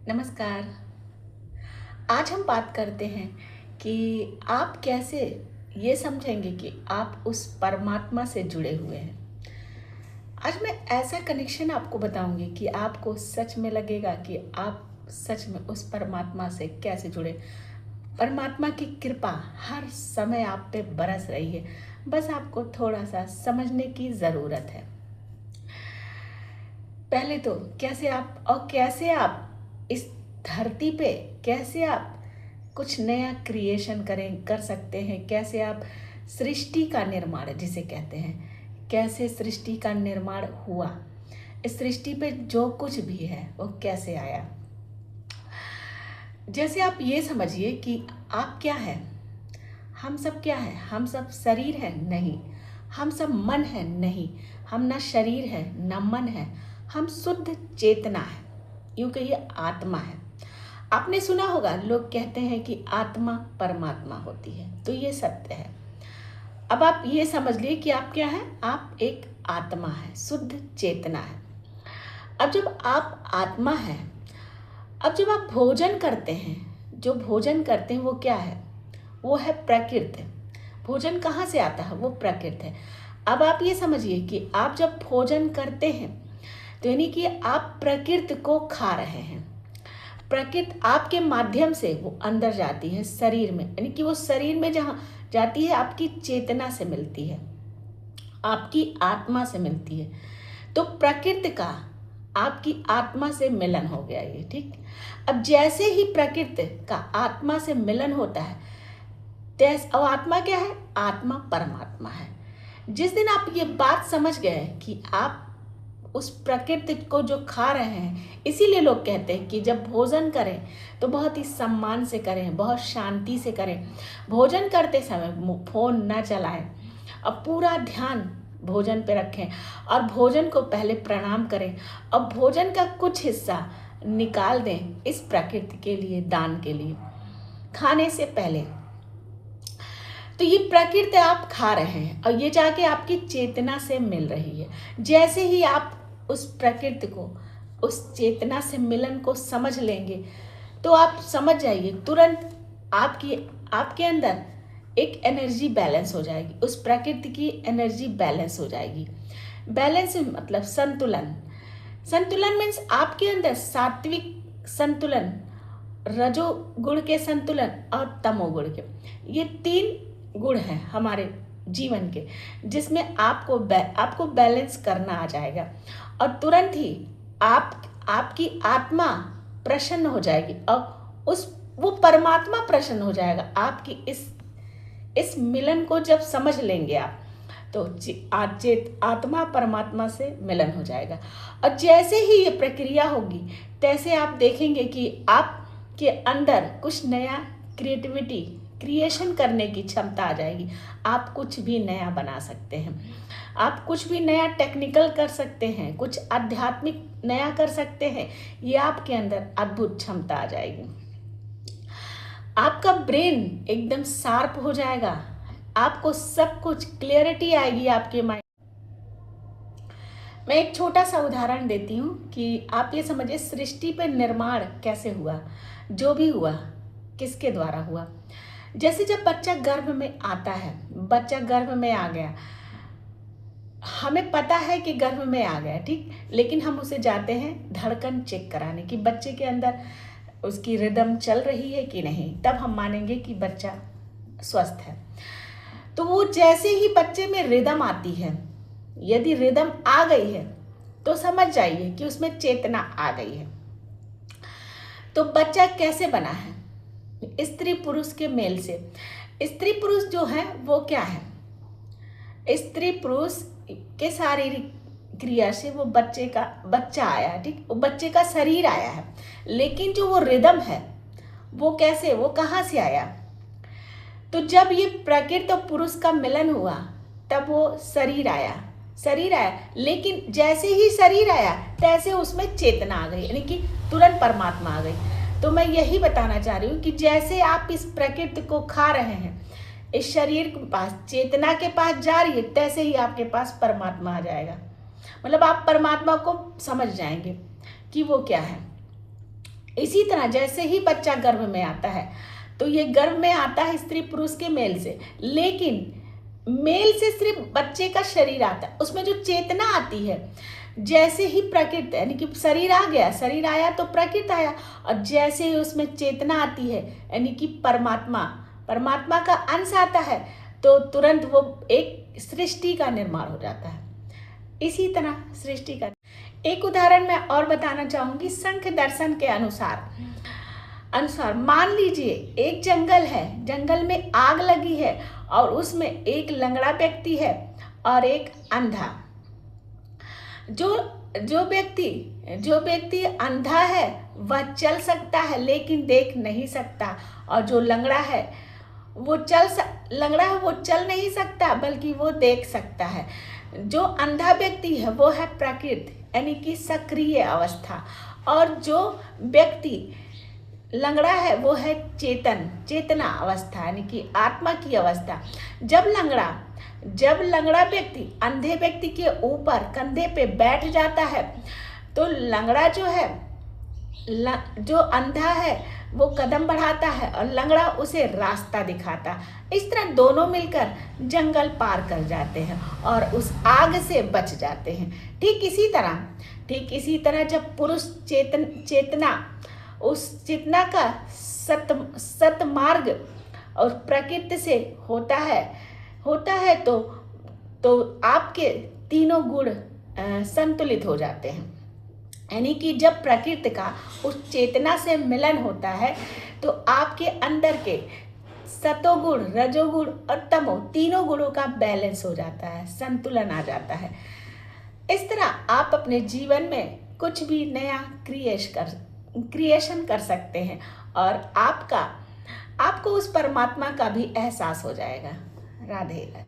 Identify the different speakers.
Speaker 1: नमस्कार। आज हम बात करते हैं कि आप कैसे ये समझेंगे कि आप उस परमात्मा से जुड़े हुए हैं। आज मैं ऐसा कनेक्शन आपको बताऊंगी कि आपको सच में लगेगा कि आप सच में उस परमात्मा से कैसे जुड़े। परमात्मा की कृपा हर समय आप पे बरस रही है, बस आपको थोड़ा सा समझने की ज़रूरत है। पहले तो कैसे आप इस धरती पे कैसे आप कुछ नया क्रिएशन कर सकते हैं, कैसे आप सृष्टि का निर्माण जिसे कहते हैं, कैसे सृष्टि का निर्माण हुआ, इस सृष्टि पे जो कुछ भी है वो कैसे आया। जैसे आप ये समझिए कि आप क्या है, हम सब क्या है, हम सब शरीर है नहीं, हम सब मन है नहीं, हम ना शरीर है ना मन है, हम शुद्ध चेतना है, यूं कहिए आत्मा है। आपने सुना होगा लोग कहते हैं कि आत्मा परमात्मा होती है, तो ये सत्य है। अब आप ये समझ लिए कि आप क्या है, आप एक आत्मा है, शुद्ध चेतना है। अब जब आप आत्मा है, अब जब आप भोजन करते हैं, जो भोजन करते हैं वो क्या है, वो है प्रकृति। भोजन कहाँ से आता है, वो प्रकृति है। अब आप ये समझिए कि आप जब भोजन करते हैं तो यानी कि आप प्रकृति को खा रहे हैं। प्रकृति आपके माध्यम से वो अंदर जाती है शरीर में, यानी कि वो शरीर में जहाँ जाती है आपकी चेतना से मिलती है, आपकी आत्मा से मिलती है। तो प्रकृति का आपकी आत्मा से मिलन हो गया ये, ठीक। अब जैसे ही प्रकृति का आत्मा से मिलन होता है, और आत्मा क्या है, आत्मा परमात्मा है। जिस दिन आप ये बात समझ गए कि आप उस प्रकृति को जो खा रहे हैं, इसीलिए लोग कहते हैं कि जब भोजन करें तो बहुत ही सम्मान से करें, बहुत शांति से करें। भोजन करते समय फोन न चलाएं और पूरा ध्यान भोजन पे रखें और भोजन को पहले प्रणाम करें और भोजन का कुछ हिस्सा निकाल दें इस प्रकृति के लिए, दान के लिए, खाने से पहले। तो ये प्रकृति आप खा रहे हैं और ये जाके आपकी चेतना से मिल रही है। जैसे ही आप उस प्रकृति को, उस चेतना से मिलन को समझ लेंगे तो आप समझ जाइए तुरंत आपके अंदर एक एनर्जी बैलेंस हो जाएगी, उस प्रकृति की एनर्जी बैलेंस हो जाएगी। बैलेंस मतलब संतुलन। संतुलन मीन्स आपके अंदर सात्विक संतुलन, रजोगुण के संतुलन और तमोगुण के, ये 3 गुण हैं हमारे जीवन के, जिसमें आपको बैलेंस करना आ जाएगा और तुरंत ही आपकी आत्मा प्रसन्न हो जाएगी और वो परमात्मा प्रसन्न हो जाएगा। आपकी इस मिलन को जब समझ लेंगे आप तो आत्मा परमात्मा से मिलन हो जाएगा। और जैसे ही ये प्रक्रिया होगी तैसे आप देखेंगे कि आपके अंदर कुछ नया क्रिएशन करने की क्षमता आ जाएगी। आप कुछ भी नया बना सकते हैं, आप कुछ भी नया टेक्निकल कर सकते हैं, कुछ आध्यात्मिक नया कर सकते हैं। ये आपके अंदर अद्भुत क्षमता आ जाएगी। आपका ब्रेन एकदम शार्प हो जाएगा, आपको सब कुछ क्लियरिटी आएगी आपके माइंड। मैं एक छोटा सा उदाहरण देती हूँ कि आप ये समझिए सृष्टि पे निर्माण कैसे हुआ, जो भी हुआ किसके द्वारा हुआ। जैसे जब बच्चा गर्भ में आता है, बच्चा गर्भ में आ गया, हमें पता है कि गर्भ में आ गया, ठीक, लेकिन हम उसे जाते हैं धड़कन चेक कराने कि बच्चे के अंदर उसकी रिदम चल रही है कि नहीं, तब हम मानेंगे कि बच्चा स्वस्थ है। तो वो जैसे ही बच्चे में रिदम आती है, यदि रिदम आ गई है तो समझ जाइए कि उसमें चेतना आ गई है। तो बच्चा कैसे बना है, स्त्री पुरुष के मेल से। स्त्री पुरुष जो है वो क्या है, स्त्री पुरुष के शारीरिक क्रिया से वो बच्चा आया है, ठीक, वो बच्चे का शरीर आया है। लेकिन जो वो रिदम है वो कैसे, वो कहाँ से आया, तो जब ये प्रकृति और पुरुष का मिलन हुआ तब वो शरीर आया। लेकिन जैसे ही शरीर आया तैसे उसमें चेतना आ गई, यानी कि तुरंत परमात्मा आ गई। तो मैं यही बताना चाह रही हूँ कि जैसे आप इस प्रकृति को खा रहे हैं, इस शरीर के पास, चेतना के पास जा रही है, तैसे ही आपके पास परमात्मा आ जाएगा। मतलब आप परमात्मा को समझ जाएंगे कि वो क्या है। इसी तरह जैसे ही बच्चा गर्भ में आता है तो ये गर्भ में आता है स्त्री पुरुष के मेल से, लेकिन मेल से सिर्फ बच्चे का शरीर आता है, उसमें जो चेतना आती है, जैसे ही प्रकृति यानी कि शरीर आ गया, शरीर आया तो प्रकृति आया, और जैसे ही उसमें चेतना आती है यानी कि परमात्मा का अंश आता है तो तुरंत वो एक सृष्टि का निर्माण हो जाता है। इसी तरह सृष्टि का एक उदाहरण मैं और बताना चाहूंगी। संख्य दर्शन के अनुसार मान लीजिए एक जंगल है, जंगल में आग लगी है और उसमें एक लंगड़ा व्यक्ति है और एक अंधा। जो व्यक्ति अंधा है वह चल सकता है लेकिन देख नहीं सकता, और जो लंगड़ा है वो चल नहीं सकता बल्कि वो देख सकता है। जो अंधा व्यक्ति है वो है प्रकृति यानी कि सक्रिय अवस्था, और जो व्यक्ति लंगड़ा है वो है चेतना अवस्था यानी कि आत्मा की अवस्था। जब लंगड़ा व्यक्ति अंधे व्यक्ति के ऊपर कंधे पे बैठ जाता है तो लंगड़ा जो अंधा है वो कदम बढ़ाता है और लंगड़ा उसे रास्ता दिखाता। इस तरह दोनों मिलकर जंगल पार कर जाते हैं और उस आग से बच जाते हैं। ठीक इसी तरह जब पुरुष चेतना उस चेतना का सत मार्ग और प्रकृति से होता है तो आपके तीनों गुण संतुलित हो जाते हैं। यानी कि जब प्रकृति का उस चेतना से मिलन होता है तो आपके अंदर के सतोगुण, रजोगुण और तमो तीनों गुणों का बैलेंस हो जाता है, संतुलन आ जाता है। इस तरह आप अपने जीवन में कुछ भी नया क्रिएशन कर सकते हैं और आपको उस परमात्मा का भी एहसास हो जाएगा। राधे।